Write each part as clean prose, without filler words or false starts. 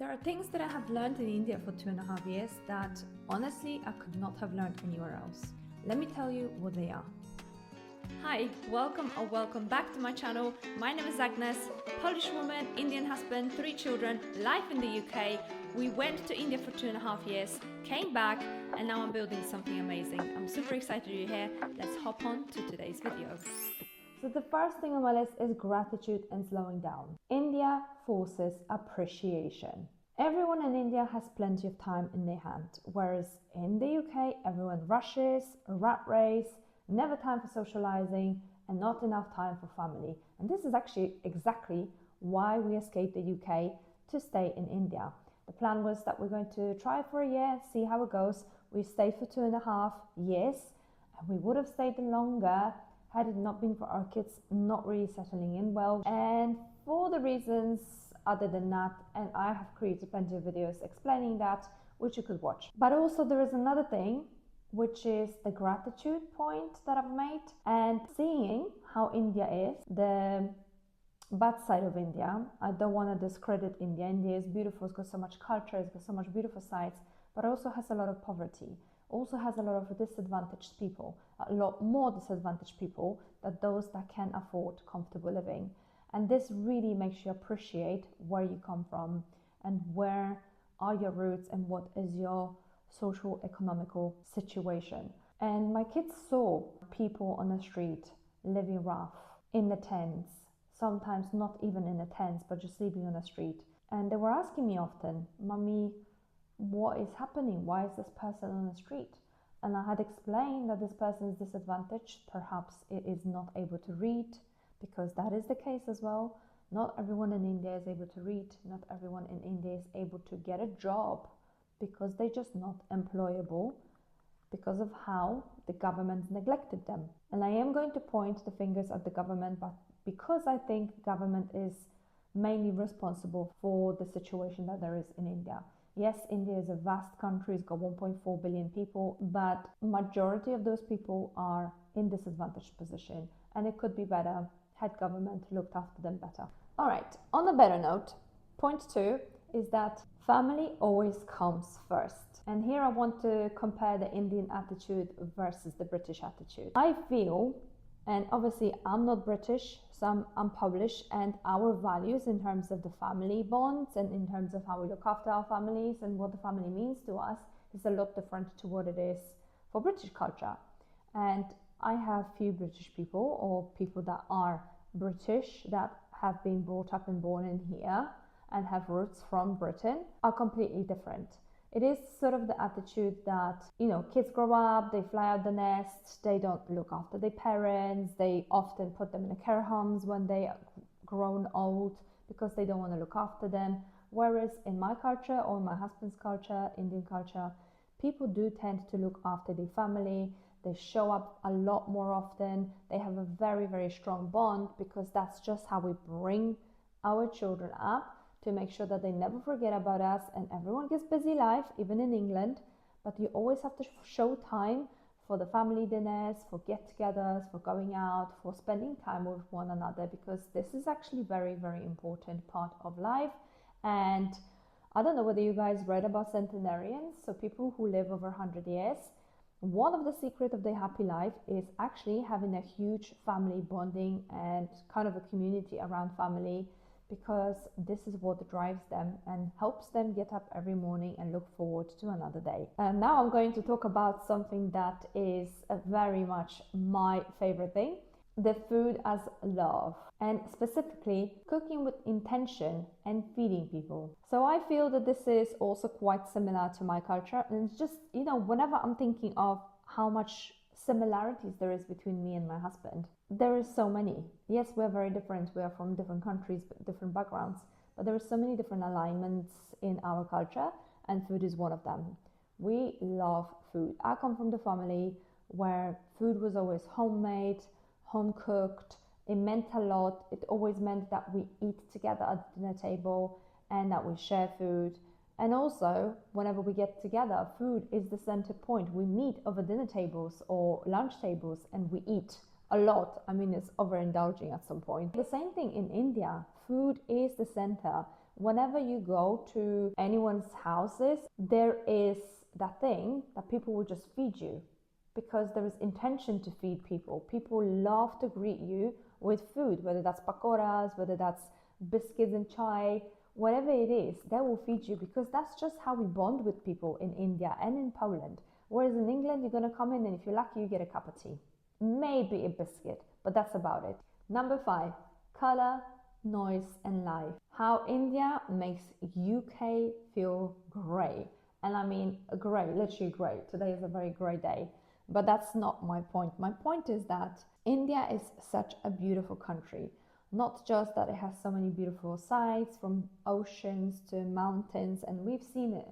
There are things that I have learned in India for 2.5 years that honestly I could not have learned anywhere else. Let me tell you what they are. Hi, welcome back to my channel. My name is Agnes, Polish woman, Indian husband, 3 children, life in the UK. We went to India for 2.5 years, came back, and now I'm building something amazing. I'm super excited you're here. Let's hop on to today's video. So the first thing on my list is gratitude and slowing down. India forces appreciation. Everyone in India has plenty of time in their hand, whereas in the UK, everyone rushes, a rat race, never time for socializing, and not enough time for family. And this is actually exactly why we escaped the UK to stay in India. The plan was that we're going to try for a year, see how it goes. We stayed for 2.5 years, and we would have stayed longer had it not been for our kids not really settling in well, and for the reasons other than that, and I have created plenty of videos explaining that, which you could watch. But also there is another thing, which is the gratitude point that I've made, and seeing how India is, the bad side of India. I don't want to discredit India. India is beautiful, it's got so much culture, it's got so much beautiful sites, but also has a lot of poverty, also has a lot of disadvantaged people, a lot more disadvantaged people than those that can afford comfortable living. And this really makes you appreciate where you come from and where are your roots and what is your social economical situation. And my kids saw people on the street living rough in the tents, sometimes not even in the tents, but just sleeping on the street. And they were asking me often, "Mommy, what is happening? Why is this person on the street?" And I had explained that this person is disadvantaged. Perhaps it is not able to read, because that is the case as well. Not everyone in India is able to read. Not everyone in India is able to get a job because they're just not employable because of how the government neglected them. And I am going to point the fingers at the government, but because I think government is mainly responsible for the situation that there is in India. Yes, India is a vast country, it's got 1.4 billion people, but majority of those people are in disadvantaged position, and it could be better had government looked after them better. All right, on a better note, point 2 is that family always comes first. And here I want to compare the Indian attitude versus the British attitude. I feel, and obviously I'm not British, so I'm Polish, and our values in terms of the family bonds and in terms of how we look after our families and what the family means to us is a lot different to what it is for British culture. And I have few British people or people that are British that have been brought up and born in here and have roots from Britain are completely different. It is sort of the attitude that, kids grow up, they fly out the nest, they don't look after their parents, they often put them in care homes when they are grown old because they don't want to look after them. Whereas in my culture or my husband's culture, Indian culture, people do tend to look after their family. They show up a lot more often. They have a very, very strong bond because that's just how we bring our children up, to make sure that they never forget about us. And everyone gets busy life, even in England, but you always have to show time for the family dinners, for get-togethers, for going out, for spending time with one another, because this is actually very, very important part of life. And I don't know whether you guys read about centenarians, so people who live over 100 years. One of the secrets of their happy life is actually having a huge family bonding and kind of a community around family, because this is what drives them and helps them get up every morning and look forward to another day. And now I'm going to talk about something that is very much my favorite thing, the food as love, and specifically cooking with intention and feeding people. So I feel that this is also quite similar to my culture, and it's just, whenever I'm thinking of how much similarities there is between me and my husband, there is so many. Yes, we're very different, we are from different countries, different backgrounds, but there are so many different alignments in our culture, and food is one of them. We love food. I come from the family where food was always homemade, home cooked. It meant a lot. It always meant that we eat together at the dinner table and that we share food. And also, whenever we get together, food is the center point. We meet over dinner tables or lunch tables and we eat a lot. I mean, it's overindulging at some point. The same thing in India. Food is the center. whenever you go to anyone's houses, there is that thing that people will just feed you because there is intention to feed people. People love to greet you with food, whether that's pakoras, whether that's biscuits and chai, whatever it is, they will feed you because that's just how we bond with people in India and in Poland. Whereas in England, you're going to come in and if you're lucky, you get a cup of tea, maybe a biscuit, but that's about it. Number 5, color, noise and life. How India makes UK feel grey. And I mean grey, literally grey. Today is a very grey day. But that's not my point. My point is that India is such a beautiful country. Not just that it has so many beautiful sights, from oceans to mountains, and we've seen it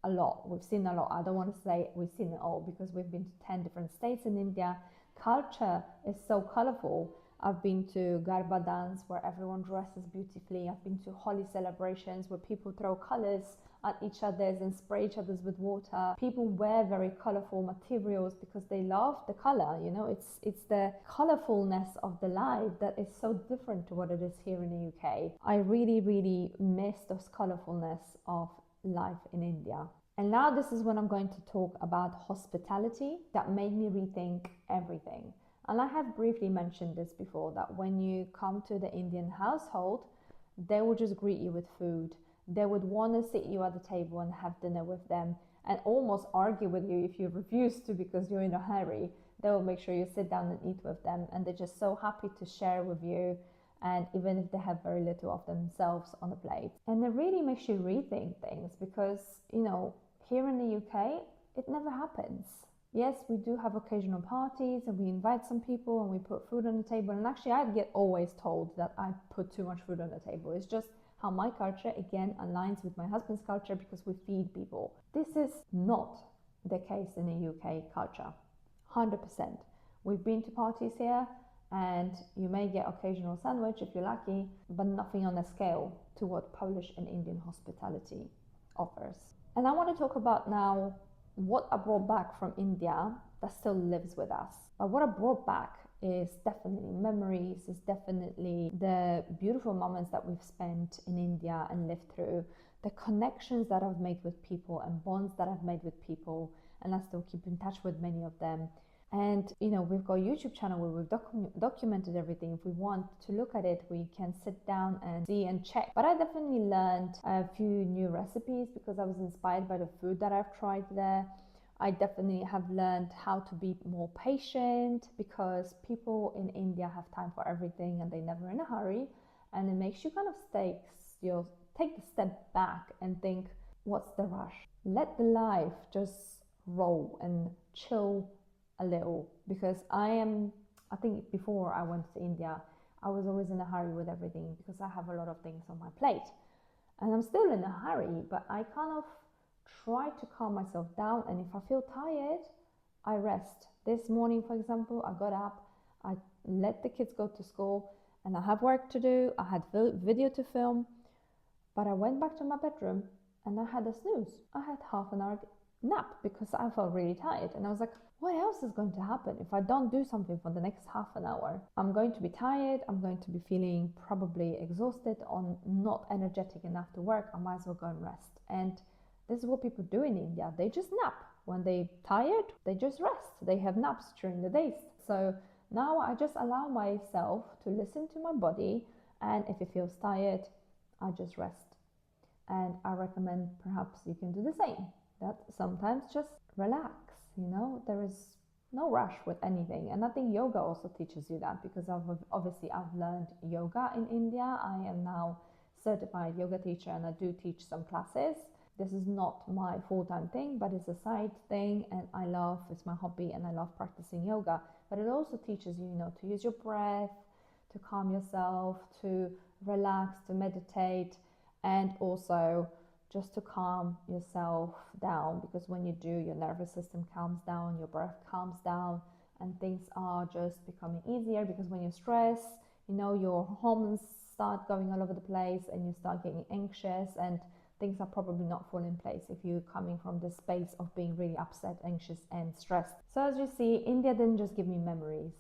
a lot. We've seen a lot. I don't want to say we've seen it all because we've been to 10 different states in India. Culture is so colorful. I've been to Garba dance where everyone dresses beautifully. I've been to Holi celebrations where people throw colors at each other's and spray each other's with water. People wear very colorful materials because they love the color. You know, it's the colorfulness of the life that is so different to what it is here in the UK. I really miss those colorfulness of life in India. And now this is when I'm going to talk about hospitality that made me rethink everything. And I have briefly mentioned this before, that when you come to the Indian household, they will just greet you with food. They would want to sit you at the table and have dinner with them and almost argue with you if you refuse to because you're in a hurry. They will make sure you sit down and eat with them, and they're just so happy to share with you, and even if they have very little of themselves on the plate. And it really makes you rethink things because, you know, here in the UK, it never happens. Yes, we do have occasional parties and we invite some people and we put food on the table. And actually, I get always told that I put too much food on the table. It's just how my culture, again, aligns with my husband's culture because we feed people. This is not the case in the UK culture, 100%. We've been to parties here and you may get occasional sandwich if you're lucky, but nothing on a scale to what Polish and Indian hospitality offers. And I want to talk about now what I brought back from India that still lives with us. But what I brought back is definitely memories, is definitely the beautiful moments that we've spent in India and lived through, the connections that I've made with people and bonds that I've made with people, and I still keep in touch with many of them. And you know, we've got a YouTube channel where we've documented everything. If we want to look at it, we can sit down and see and check. But I definitely learned a few new recipes because I was inspired by the food that I've tried there. I definitely have learned how to be more patient because people in India have time for everything and they're never in a hurry. And it makes you kind of take a step back and think, what's the rush? Let the life just roll and chill a little, because I think before I went to India, I was always in a hurry with everything because I have a lot of things on my plate. And I'm still in a hurry, but I kind of try to calm myself down, and if I feel tired, I rest. This morning, for example, I got up, I let the kids go to school, and I have work to do, I had video to film, but I went back to my bedroom and I had a snooze. I had half an hour nap because I felt really tired, and I was like, what else is going to happen if I don't do something for the next half an hour? I'm going to be tired, I'm going to be feeling probably exhausted or not energetic enough to work. I might as well go and rest. And this is what people do in India. They just nap. When they're tired, they just rest. They have naps during the days. So now I just allow myself to listen to my body, and if it feels tired, I just rest. And I recommend perhaps you can do the same. That sometimes just relax. You know, there is no rush with anything. And I think yoga also teaches you that, because I've learned yoga in India. I am now certified yoga teacher and I do teach some classes. This is not my full-time thing, but it's a side thing, and it's my hobby and I love practicing yoga. But it also teaches you, you know, to use your breath, to calm yourself, to relax, to meditate, and also just to calm yourself down, because when you do, your nervous system calms down, your breath calms down, and things are just becoming easier. Because when you're stressed, you know, your hormones start going all over the place and you start getting anxious, and things are probably not falling in place if you're coming from this space of being really upset, anxious, and stressed. So as you see, India didn't just give me memories.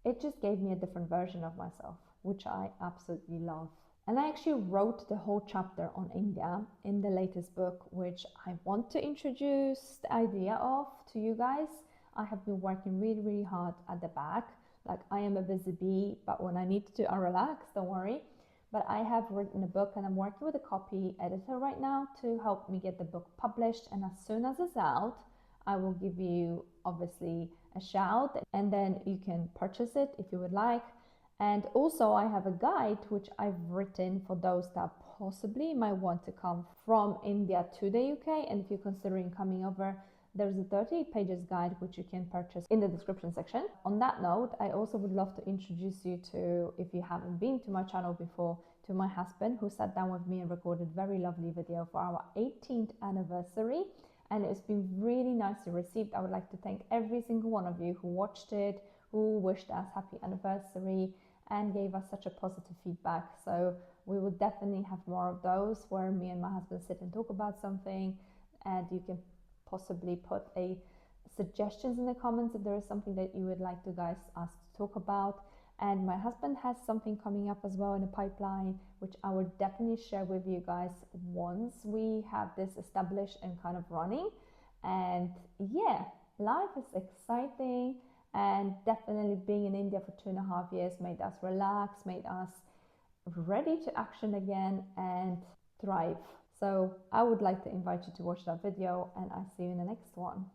It just gave me a different version of myself, which I absolutely love. And I actually wrote the whole chapter on India in the latest book, which I want to introduce the idea of to you guys. I have been working really, really hard at the back. Like, I am a busy bee, but when I need to, I relax, don't worry. But I have written a book and I'm working with a copy editor right now to help me get the book published. And as soon as it's out, I will give you obviously a shout, and then you can purchase it if you would like. And also I have a guide which I've written for those that possibly might want to come from India to the UK. And if you're considering coming over, there's a 38 pages guide which you can purchase in the description section. On that note, I also would love to introduce you to, if you haven't been to my channel before, to my husband, who sat down with me and recorded a very lovely video for our 18th anniversary. And it's been really nicely received. I would like to thank every single one of you who watched it, who wished us happy anniversary and gave us such a positive feedback. So we will definitely have more of those, where me and my husband sit and talk about something, and you can possibly put a suggestions in the comments if there is something that you would like to guys us to talk about. And my husband has something coming up as well in the pipeline, which I will definitely share with you guys once we have this established and kind of running. And yeah, life is exciting, and definitely being in India for 2.5 years made us relax, made us ready to action again and thrive. So I would like to invite you to watch that video, and I'll see you in the next one.